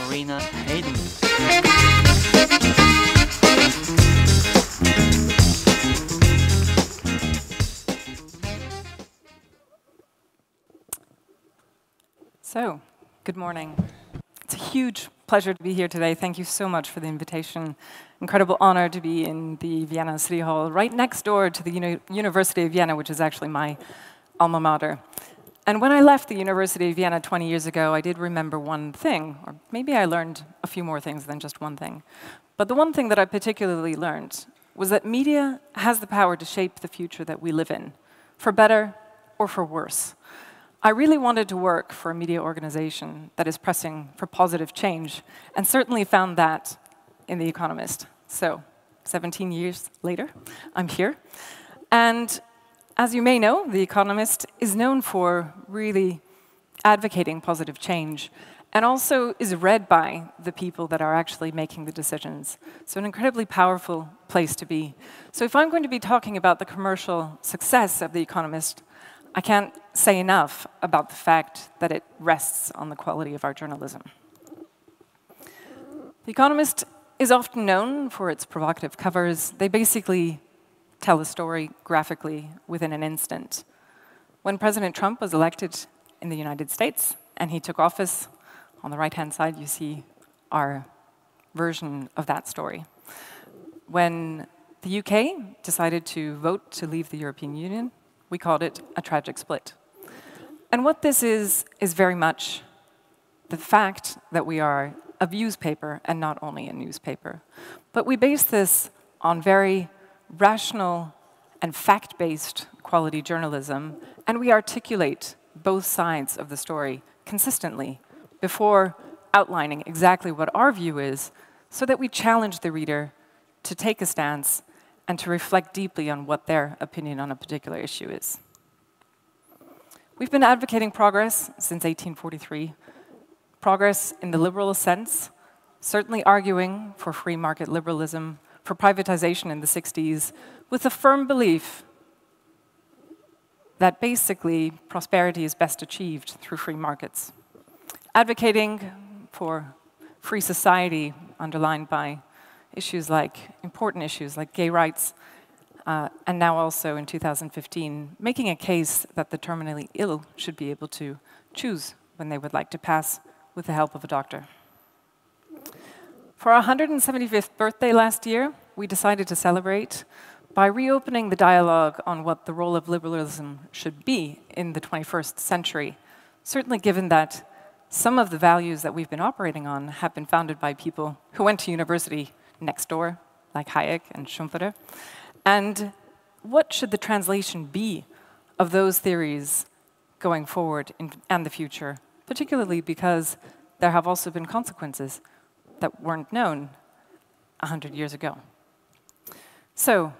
Marina Haydn. So, good morning. It's a huge pleasure to be here today. Thank you so much for the invitation. Incredible honor to be in the Vienna City Hall, right next door to the University of Vienna, which is actually my alma mater. And when I left the University of Vienna 20 years ago, I did remember one thing, or maybe I learned a few more things than just one thing. But the one thing that I particularly learned was that media has the power to shape the future that we live in, for better or for worse. I really wanted to work for a media organization that is pressing for positive change, and certainly found that in The Economist. So, 17 years later, I'm here. And as you may know, The Economist is known for really advocating positive change, and also is read by the people that are actually making the decisions. So an incredibly powerful place to be. So if I'm going to be talking about the commercial success of The Economist, I can't say enough about the fact that it rests on the quality of our journalism. The Economist is often known for its provocative covers. They basically tell a story graphically within an instant. When President Trump was elected in the United States and he took office, on the right-hand side you see our version of that story. When the UK decided to vote to leave the European Union, we called it a tragic split. And what this is very much the fact that we are a newspaper and not only a newspaper. But we base this on very rational and fact-based quality journalism, and we articulate both sides of the story consistently before outlining exactly what our view is, so that we challenge the reader to take a stance and to reflect deeply on what their opinion on a particular issue is. We've been advocating progress since 1843, progress in the liberal sense, certainly arguing for free market liberalism, for privatization in the 60s, with a firm belief that basically prosperity is best achieved through free markets. Advocating for free society, underlined by important issues like gay rights, and now also in 2015, making a case that the terminally ill should be able to choose when they would like to pass with the help of a doctor. For our 175th birthday last year, we decided to celebrate by reopening the dialogue on what the role of liberalism should be in the 21st century, certainly given that some of the values that we've been operating on have been founded by people who went to university next door, like Hayek and Schumpeter. And what should the translation be of those theories going forward and the future, particularly because there have also been consequences that weren't known 100 years ago. So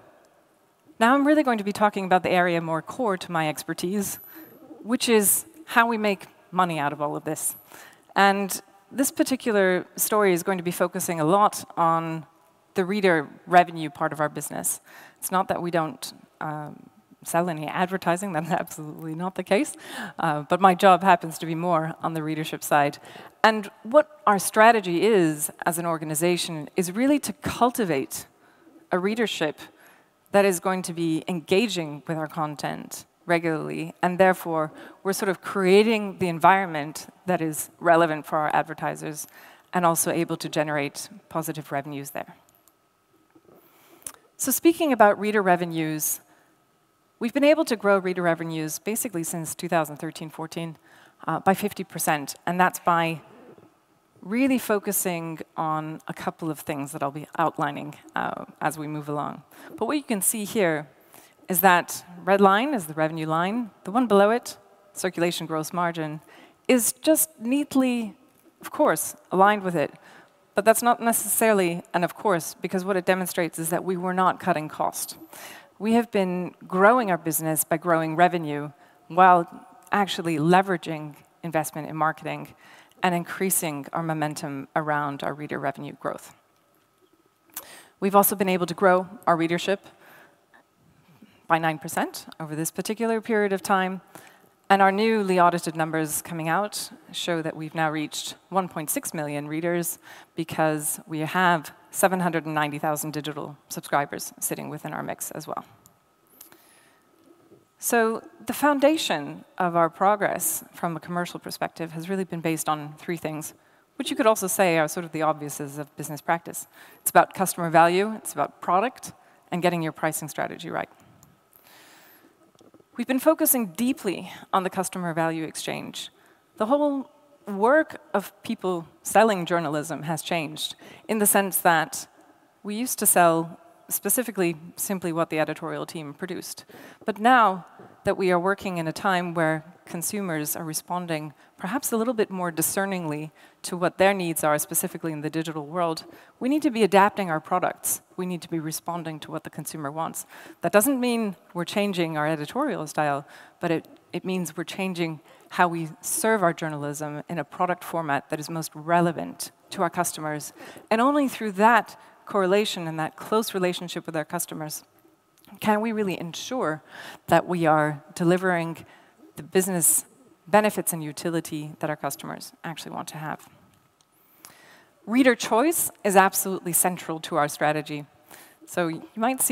now I'm really going to be talking about the area more core to my expertise, which is how we make money out of all of this. And this particular story is going to be focusing a lot on the reader revenue part of our business. It's not that we don't sell any advertising, that's absolutely not the case, but my job happens to be more on the readership side. And what our strategy is as an organization is really to cultivate a readership that is going to be engaging with our content regularly, and therefore we're sort of creating the environment that is relevant for our advertisers and also able to generate positive revenues there. So speaking about reader revenues, we've been able to grow reader revenues basically since 2013-14 by 50%, and that's by really focusing on a couple of things that I'll be outlining as we move along. But what you can see here is that red line is the revenue line. The one below it, circulation gross margin, is just neatly, of course, aligned with it. But that's not necessarily an of course, because what it demonstrates is that we were not cutting cost. We have been growing our business by growing revenue while actually leveraging investment in marketing and increasing our momentum around our reader revenue growth. We've also been able to grow our readership by 9% over this particular period of time, And our newly audited numbers coming out show that we've now reached 1.6 million readers because we have 790,000 digital subscribers sitting within our mix as well. So the foundation of our progress from a commercial perspective has really been based on three things, which you could also say are sort of the obviouses of business practice. It's about customer value, it's about product, and getting your pricing strategy right. We've been focusing deeply on the customer value exchange. The whole work of people selling journalism has changed in the sense that we used to sell specifically simply what the editorial team produced. But now that we are working in a time where consumers are responding perhaps a little bit more discerningly to what their needs are, specifically in the digital world, we need to be adapting our products. We need to be responding to what the consumer wants. That doesn't mean we're changing our editorial style, but it means we're changing how we serve our journalism in a product format that is most relevant to our customers. And only through that correlation and that close relationship with our customers can we really ensure that we are delivering the business benefits and utility that our customers actually want to have. Reader choice is absolutely central to our strategy. So you might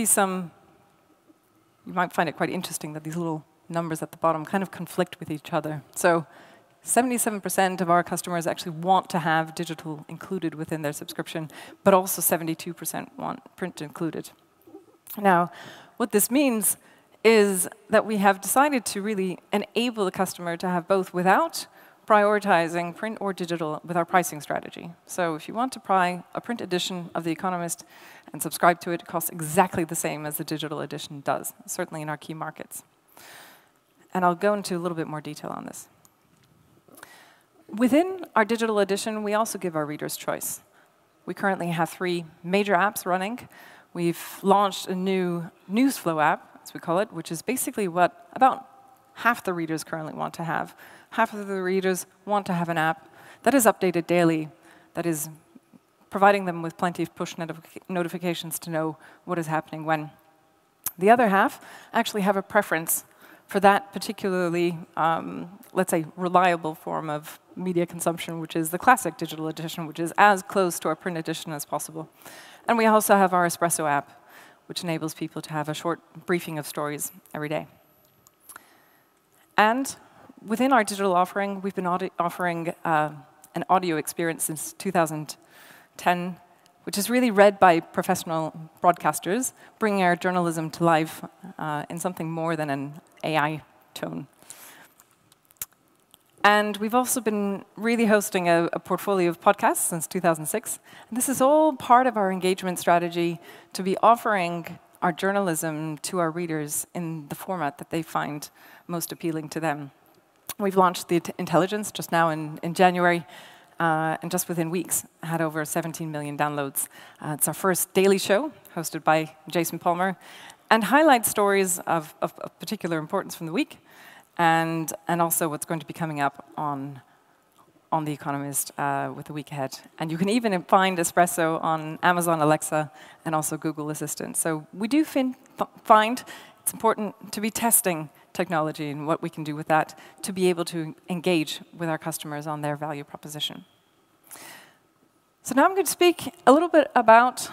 find it quite interesting that these little numbers at the bottom kind of conflict with each other. So 77% of our customers actually want to have digital included within their subscription, but also 72% want print included. Now, what this means is that we have decided to really enable the customer to have both without prioritizing print or digital with our pricing strategy. So if you want to buy a print edition of The Economist and subscribe to it, it costs exactly the same as the digital edition does, certainly in our key markets. And I'll go into a little bit more detail on this. Within our digital edition, we also give our readers choice. We currently have 3 major apps running. We've launched a new news flow app, as we call it, which is basically what about half the readers currently want to have. Half of the readers want to have an app that is updated daily, that is providing them with plenty of push notifications to know what is happening when. The other half actually have a preference for that particularly, let's say, reliable form of media consumption, which is the classic digital edition, which is as close to our print edition as possible. And we also have our Espresso app, which enables people to have a short briefing of stories every day. And within our digital offering, we've been offering an audio experience since 2010, which is really read by professional broadcasters, bringing our journalism to life in something more than an AI tone. And we've also been really hosting a portfolio of podcasts since 2006. And this is all part of our engagement strategy to be offering our journalism to our readers in the format that they find most appealing to them. We've launched The Intelligence just now in January, and just within weeks had over 17 million downloads. It's our first daily show, hosted by Jason Palmer, and highlights stories of particular importance from the week, and also what's going to be coming up on The Economist with the week ahead. And you can even find Espresso on Amazon Alexa and also Google Assistant. So we do find it's important to be testing technology and what we can do with that to be able to engage with our customers on their value proposition. So now I'm going to speak a little bit about,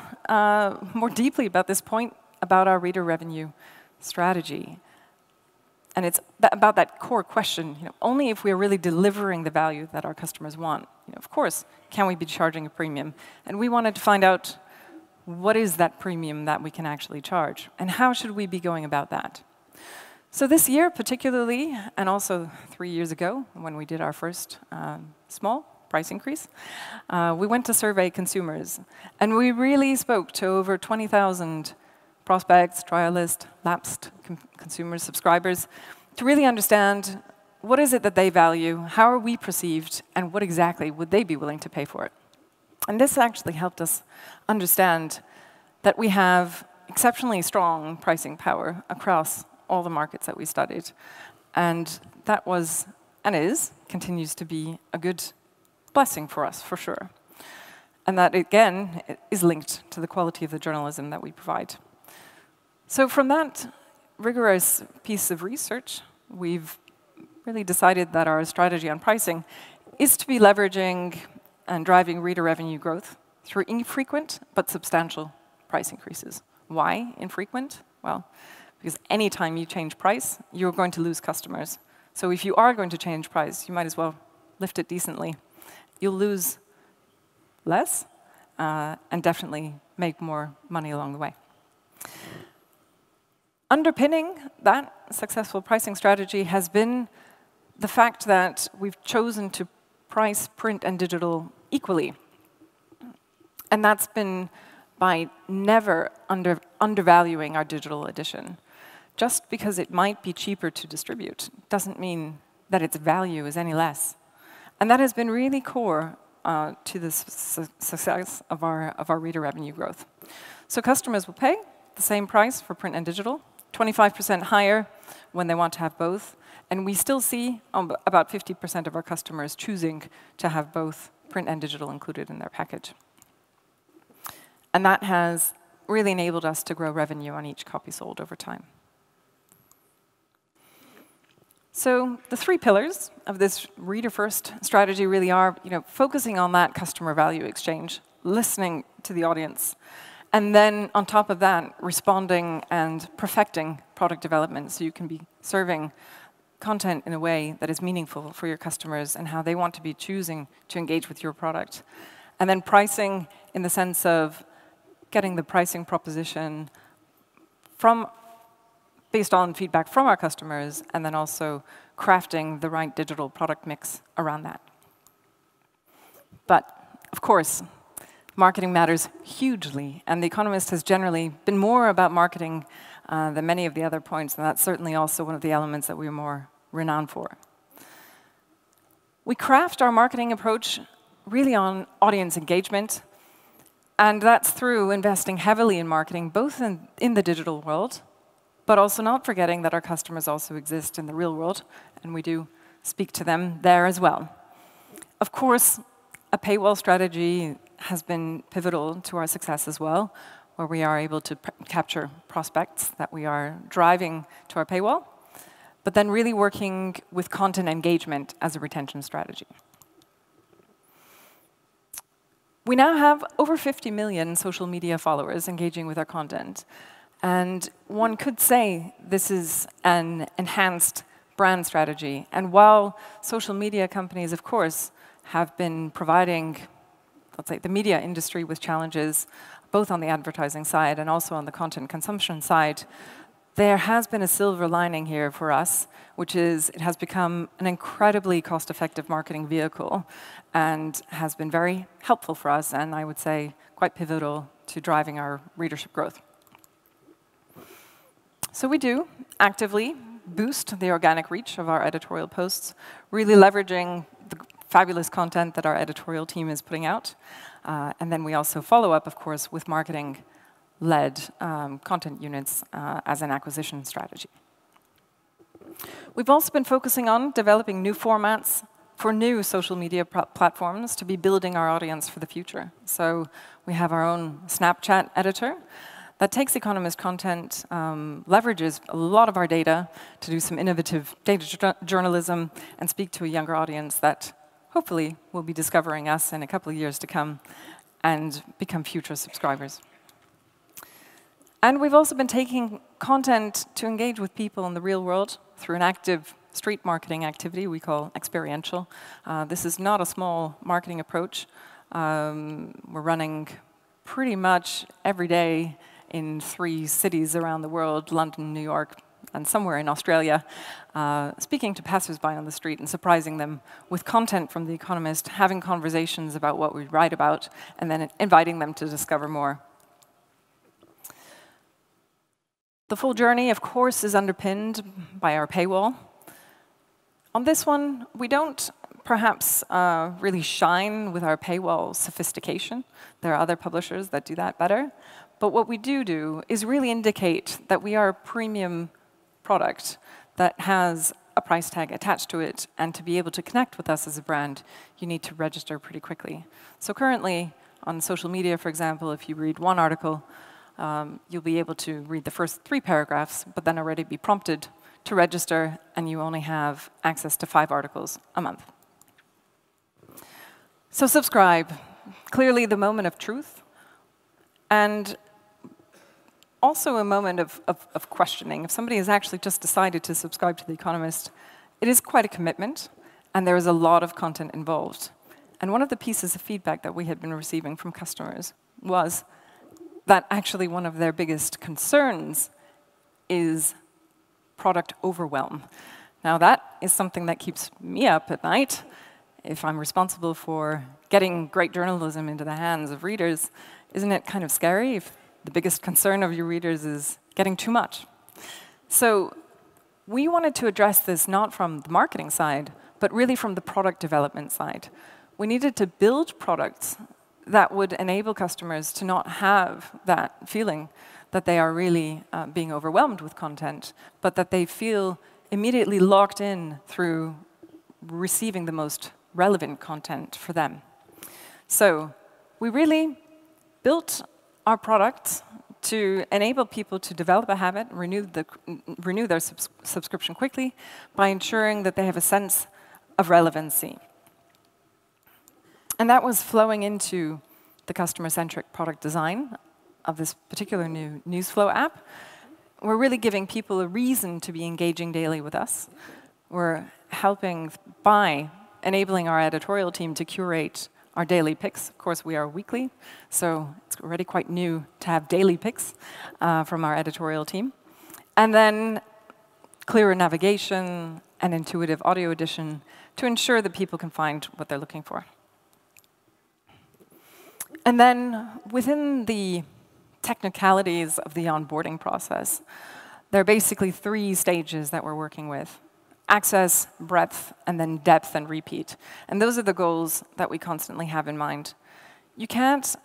more deeply about this point about our reader revenue strategy. And it's about that core question, only if we're really delivering the value that our customers want, of course, can we be charging a premium? And we wanted to find out what is that premium that we can actually charge, and how should we be going about that? So this year particularly, and also 3 years ago, when we did our first small price increase, we went to survey consumers. And we really spoke to over 20,000 prospects, trialists, lapsed consumers, subscribers, to really understand what is it that they value, how are we perceived, and what exactly would they be willing to pay for it. And this actually helped us understand that we have exceptionally strong pricing power across all the markets that we studied. And that was, and continues to be a good blessing for us, for sure. And that, again, is linked to the quality of the journalism that we provide. So from that rigorous piece of research, we've really decided that our strategy on pricing is to be leveraging and driving reader revenue growth through infrequent but substantial price increases. Why infrequent? Well, because any time you change price, you're going to lose customers. So if you are going to change price, you might as well lift it decently. You'll lose less and definitely make more money along the way. Underpinning that successful pricing strategy has been the fact that we've chosen to price print and digital equally. And that's been by never undervaluing our digital edition. Just because it might be cheaper to distribute doesn't mean that its value is any less. And that has been really core to the success of our reader revenue growth. So customers will pay the same price for print and digital, 25% higher when they want to have both. And we still see about 50% of our customers choosing to have both print and digital included in their package. And that has really enabled us to grow revenue on each copy sold over time. So the three pillars of this reader-first strategy really are, focusing on that customer value exchange, listening to the audience, and then on top of that, responding and perfecting product development so you can be serving content in a way that is meaningful for your customers and how they want to be choosing to engage with your product. And then pricing in the sense of getting the pricing proposition based on feedback from our customers, and then also crafting the right digital product mix around that. But, of course, marketing matters hugely, and The Economist has generally been more about marketing than many of the other points, and that's certainly also one of the elements that we're more renowned for. We craft our marketing approach really on audience engagement, and that's through investing heavily in marketing, both in the digital world, but also not forgetting that our customers also exist in the real world, and we do speak to them there as well. Of course, a paywall strategy has been pivotal to our success as well, where we are able to capture prospects that we are driving to our paywall, but then really working with content engagement as a retention strategy. We now have over 50 million social media followers engaging with our content. And one could say this is an enhanced brand strategy. And while social media companies, of course, have been providing, let's say, the media industry with challenges, both on the advertising side and also on the content consumption side, there has been a silver lining here for us, which is it has become an incredibly cost-effective marketing vehicle and has been very helpful for us, and I would say quite pivotal to driving our readership growth. So we do actively boost the organic reach of our editorial posts, really leveraging the fabulous content that our editorial team is putting out. And then we also follow up, of course, with marketing-led content units as an acquisition strategy. We've also been focusing on developing new formats for new social media platforms to be building our audience for the future. So we have our own Snapchat editor that takes Economist content, leverages a lot of our data to do some innovative data journalism and speak to a younger audience that hopefully will be discovering us in a couple of years to come and become future subscribers. And we've also been taking content to engage with people in the real world through an active street marketing activity we call experiential. This is not a small marketing approach. We're running pretty much every day in 3 cities around the world, London, New York, and somewhere in Australia, speaking to passers-by on the street and surprising them with content from The Economist, having conversations about what we write about, and then inviting them to discover more. The full journey, of course, is underpinned by our paywall. On this one, we don't perhaps really shine with our paywall sophistication. There are other publishers that do that better. But what we do is really indicate that we are a premium product that has a price tag attached to it. And to be able to connect with us as a brand, you need to register pretty quickly. So currently, on social media, for example, if you read one article, you'll be able to read the first 3 paragraphs, but then already be prompted to register, and you only have access to 5 articles a month. So subscribe. Clearly the moment of truth, and also a moment of questioning. If somebody has actually just decided to subscribe to The Economist, it is quite a commitment, and there is a lot of content involved. And one of the pieces of feedback that we had been receiving from customers was that actually one of their biggest concerns is product overwhelm. Now that is something that keeps me up at night. If I'm responsible for getting great journalism into the hands of readers, isn't it kind of scary if the biggest concern of your readers is getting too much? So we wanted to address this not from the marketing side, but really from the product development side. We needed to build products that would enable customers to not have that feeling that they are really being overwhelmed with content, but that they feel immediately locked in through receiving the most relevant content for them. So we really built our products to enable people to develop a habit, renew their subscription quickly by ensuring that they have a sense of relevancy. And that was flowing into the customer-centric product design of this particular new Newsflow app. We're really giving people a reason to be engaging daily with us. We're helping by enabling our editorial team to curate our daily picks. Of course, we are weekly, so it's already quite new to have daily picks from our editorial team. And then clearer navigation and intuitive audio edition to ensure that people can find what they're looking for. And then within the technicalities of the onboarding process, there are basically 3 stages that we're working with: access, breadth, and then depth and repeat. And those are the goals that we constantly have in mind. You can't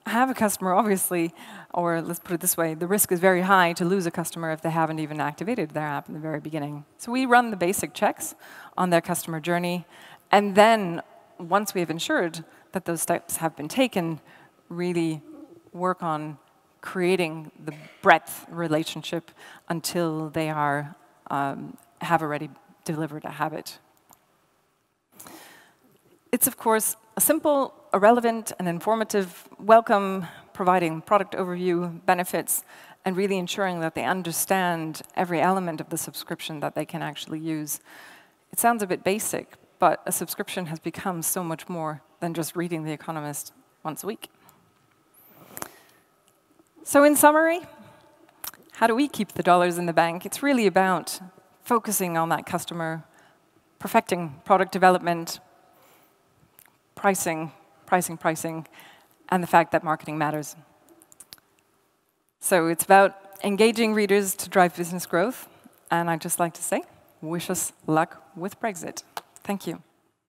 have a customer, obviously, or let's put it this way, the risk is very high to lose a customer if they haven't even activated their app in the very beginning. So we run the basic checks on their customer journey, and then once we have ensured that those steps have been taken, really work on creating the breadth relationship until they are have already delivered a habit. It's, of course, a simple, a relevant, and informative welcome, providing product overview, benefits, and really ensuring that they understand every element of the subscription that they can actually use. It sounds a bit basic, but a subscription has become so much more than just reading The Economist once a week. So in summary, how do we keep the dollars in the bank? It's really about focusing on that customer, perfecting product development, pricing, and the fact that marketing matters. So it's about engaging readers to drive business growth. And I'd just like to say, wish us luck with Brexit. Thank you.